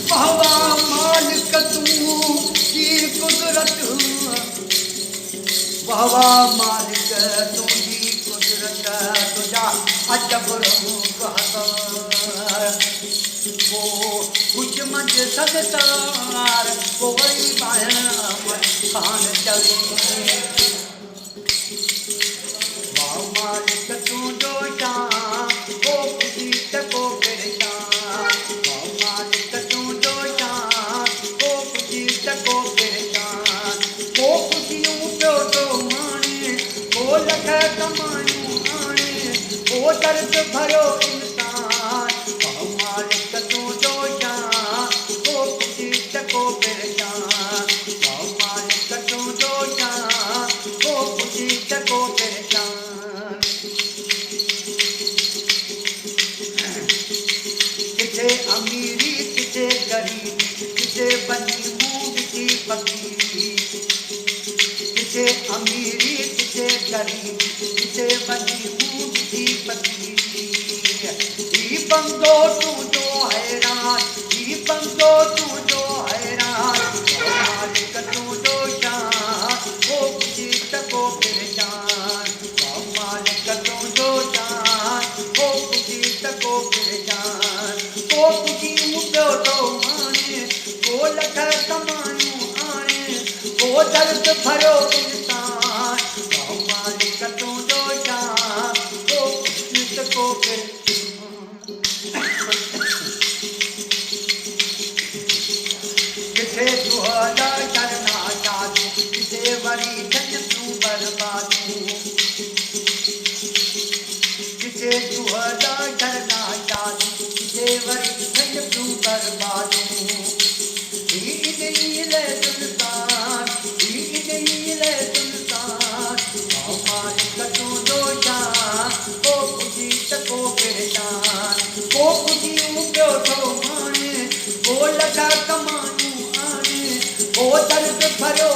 बाबा मालिक तूं जी कुदरत बाबा मालिक तुंहिंजी कुदरत तुंहिंजा अजब रूप कुझ मंझि संसार कोई पाइण कान चवे बाबा मालिक तुंहिंजो शान को ख़ुशी त को परेशान बाबा मालिक तुंहिंजो शान को ख़ुशी त को परेशान को ख़ुशियूं पियो थो माणे को लख कमायूं आणे को दर्द भरियो इंसान बाबा मालिक तुंहिंजो शान को ख़ुशी त को परेशान बाबा मालिक तुंहिंजो शान को ख़ुशी त को परेशान किथे अमीरी किथे गरीबी किथे बनी मूंग की फकीरी किथे अमीरी किथे गरीबी किथे बनी मूंग की फकीरी ही बंदो तुंहिंजो हैरान ही बंदो तुंहिंजो हैरान मालिक तुंहिंजो शान को ख़ुशी त को परेशान मालिक तुंहिंजो शान को ख़ुशी त को परेशान को ख़ुशियूं पियो थो माणे को लख कमायूं आणे को दर्द भरियो इंसान मालिक तुंहिंजो शान को ख़ुशी त को किथे दुहला करना चालू किथे वरी थन तूं बर्बादूं किथे दुहला करना चालू किथे वरी थन तूं बर्बादूं नीले सुल्तान नीले सुल्तान मालिक तुंहिंजो शान को ख़ुशी त को परेशान को ख़ुशियूं पियो थो माणे को लख कमायूं आणे को दर्द भरियो